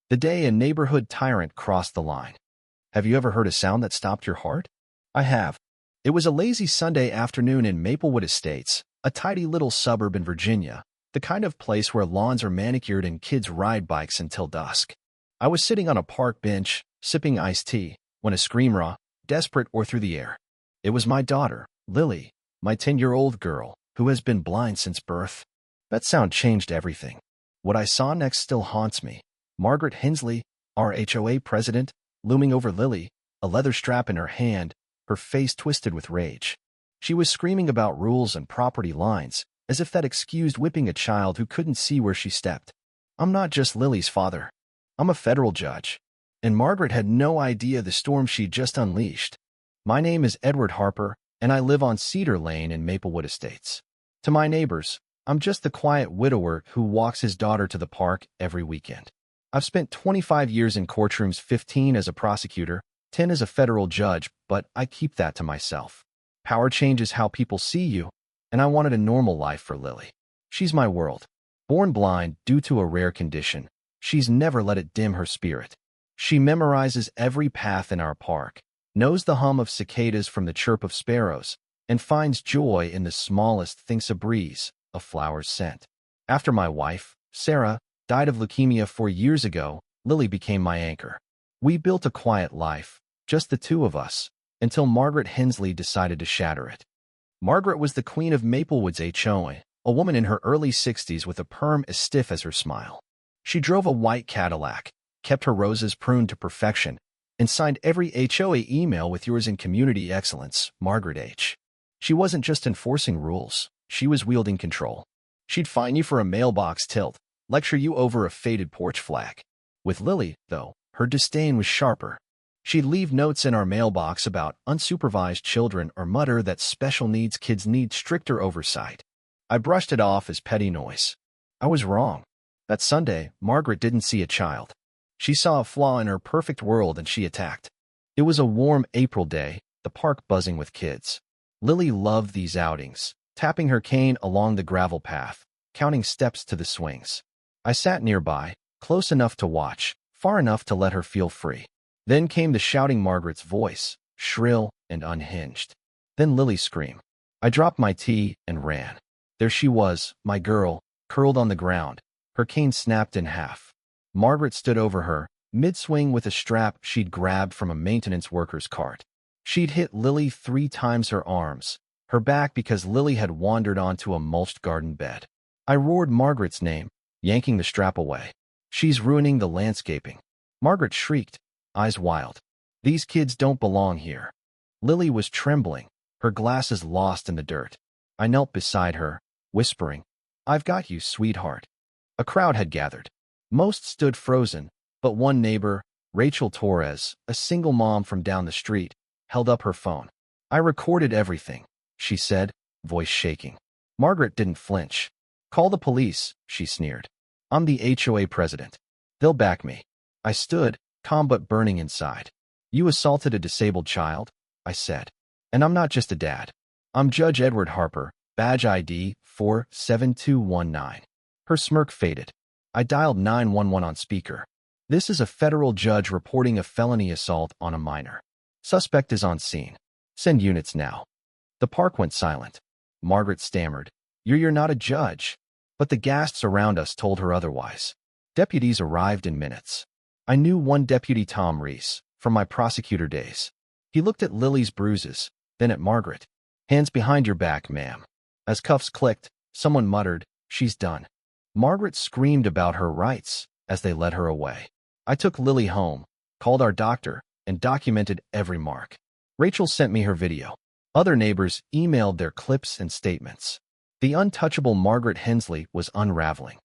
The day a neighborhood tyrant crossed the line. Have you ever heard a sound that stopped your heart? I have. It was a lazy Sunday afternoon in Maplewood Estates, a tidy little suburb in Virginia, the kind of place where lawns are manicured and kids ride bikes until dusk. I was sitting on a park bench, sipping iced tea, when a scream rang, desperate or through the air. It was my daughter, Lily, my 10-year-old girl, who has been blind since birth. That sound changed everything. What I saw next still haunts me. Margaret Hensley, our HOA president, looming over Lily, a leather strap in her hand, her face twisted with rage. She was screaming about rules and property lines, as if that excused whipping a child who couldn't see where she stepped. I'm not just Lily's father. I'm a federal judge. And Margaret had no idea the storm she'd just unleashed. My name is Edward Harper, and I live on Cedar Lane in Maplewood Estates. To my neighbors, I'm just the quiet widower who walks his daughter to the park every weekend. I've spent 25 years in courtrooms, 15 as a prosecutor, 10 as a federal judge, but I keep that to myself. Power changes how people see you, and I wanted a normal life for Lily. She's my world. Born blind due to a rare condition, she's never let it dim her spirit. She memorizes every path in our park, knows the hum of cicadas from the chirp of sparrows, and finds joy in the smallest things: a breeze, a flower's scent. After my wife, Sarah, died of leukemia 4 years ago, Lily became my anchor. We built a quiet life, just the two of us, until Margaret Hensley decided to shatter it. Margaret was the queen of Maplewood's HOA, a woman in her early 60s with a perm as stiff as her smile. She drove a white Cadillac, kept her roses pruned to perfection, and signed every HOA email with "Yours in Community Excellence, Margaret H." She wasn't just enforcing rules, she was wielding control. She'd fine you for a mailbox tilt, lecture you over a faded porch flag. With Lily, though, her disdain was sharper. She'd leave notes in our mailbox about unsupervised children or mutter that special needs kids need stricter oversight. I brushed it off as petty noise. I was wrong. That Sunday, Margaret didn't see a child. She saw a flaw in her perfect world and she attacked. It was a warm April day, the park buzzing with kids. Lily loved these outings, tapping her cane along the gravel path, counting steps to the swings. I sat nearby, close enough to watch, far enough to let her feel free. Then came the shouting Margaret's voice, shrill and unhinged. Then Lily's scream. I dropped my tea and ran. There she was, my girl, curled on the ground, her cane snapped in half. Margaret stood over her, mid-swing with a strap she'd grabbed from a maintenance worker's cart. She'd hit Lily 3 times her arms, her back because Lily had wandered onto a mulched garden bed. I roared Margaret's name, yanking the strap away. She's ruining the landscaping. Margaret shrieked, eyes wild. These kids don't belong here. Lily was trembling, her glasses lost in the dirt. I knelt beside her, whispering, I've got you, sweetheart. A crowd had gathered. Most stood frozen, but one neighbor, Rachel Torres, a single mom from down the street, held up her phone. I recorded everything, she said, voice shaking. Margaret didn't flinch. Call the police, she sneered. I'm the HOA president. They'll back me. I stood, calm but burning inside. You assaulted a disabled child, I said. And I'm not just a dad. I'm Judge Edward Harper, badge ID 47219. Her smirk faded. I dialed 911 on speaker. This is a federal judge reporting a felony assault on a minor. Suspect is on scene. Send units now. The park went silent. Margaret stammered, You're not a judge. But the guests around us told her otherwise. Deputies arrived in minutes. I knew one deputy, Tom Reese, from my prosecutor days. He looked at Lily's bruises, then at Margaret. Hands behind your back, ma'am. As cuffs clicked, someone muttered, She's done. Margaret screamed about her rights as they led her away. I took Lily home, called our doctor, and documented every mark. Rachel sent me her video. Other neighbors emailed their clips and statements. The untouchable Margaret Hensley was unraveling.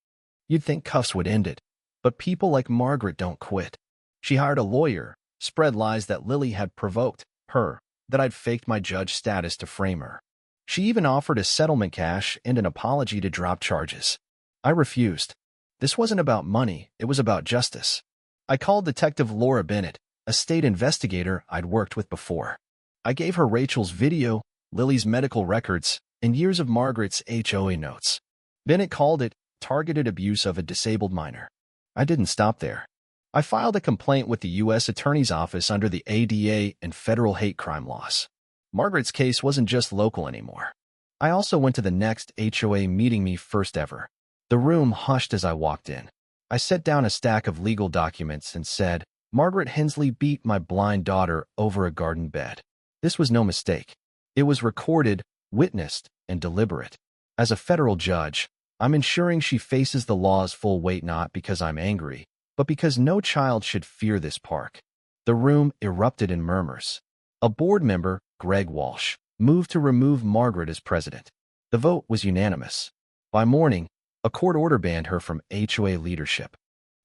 You'd think cuffs would end it, but people like Margaret don't quit. She hired a lawyer, spread lies that Lily had provoked her, that I'd faked my judge status to frame her. She even offered a settlement cash and an apology to drop charges. I refused. This wasn't about money, it was about justice. I called Detective Laura Bennett, a state investigator I'd worked with before. I gave her Rachel's video, Lily's medical records, and years of Margaret's HOA notes. Bennett called it targeted abuse of a disabled minor. I didn't stop there. I filed a complaint with the U.S. Attorney's Office under the ADA and federal hate crime laws. Margaret's case wasn't just local anymore. I also went to the next HOA meeting, me first ever. The room hushed as I walked in. I set down a stack of legal documents and said, "Margaret Hensley beat my blind daughter over a garden bed." This was no mistake. It was recorded, witnessed, and deliberate. As a federal judge, I'm ensuring she faces the law's full weight, not because I'm angry, but because no child should fear this park. The room erupted in murmurs. A board member, Greg Walsh, moved to remove Margaret as president. The vote was unanimous. By morning, a court order banned her from HOA leadership.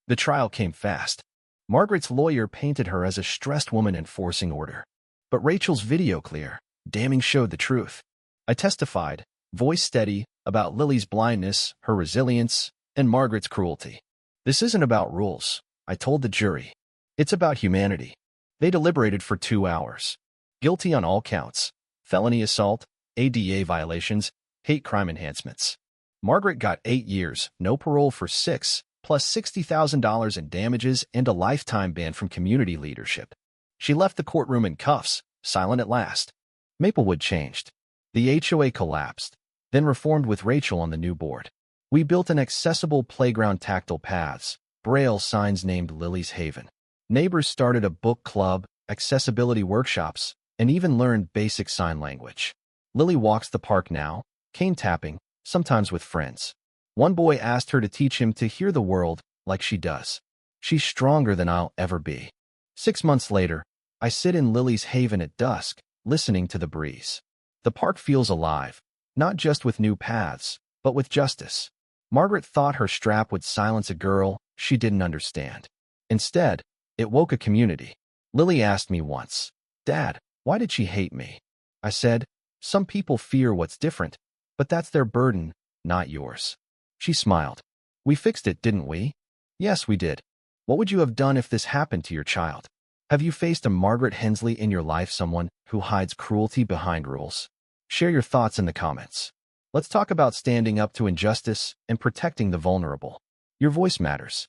The trial came fast. Margaret's lawyer painted her as a stressed woman enforcing order. But Rachel's video clear, damning showed the truth. I testified, voice steady, about Lily's blindness, her resilience, and Margaret's cruelty. This isn't about rules, I told the jury. It's about humanity. They deliberated for 2 hours. Guilty on all counts: felony assault, ADA violations, hate crime enhancements. Margaret got 8 years, no parole for 6, plus $60,000 in damages and a lifetime ban from community leadership. She left the courtroom in cuffs, silent at last. Maplewood changed. The HOA collapsed, then reformed with Rachel on the new board. We built an accessible playground, tactile paths, braille signs named Lily's Haven. Neighbors started a book club, accessibility workshops, and even learned basic sign language. Lily walks the park now, cane tapping, sometimes with friends. One boy asked her to teach him to hear the world like she does. She's stronger than I'll ever be. 6 months later, I sit in Lily's Haven at dusk, listening to the breeze. The park feels alive, not just with new paths, but with justice. Margaret thought her strap would silence a girl she didn't understand. Instead, it woke a community. Lily asked me once, "Dad, why did she hate me?" I said, "Some people fear what's different, but that's their burden, not yours." She smiled. "We fixed it, didn't we?" "Yes, we did." What would you have done if this happened to your child? Have you faced a Margaret Hensley in your life, someone who hides cruelty behind rules? Share your thoughts in the comments. Let's talk about standing up to injustice and protecting the vulnerable. Your voice matters.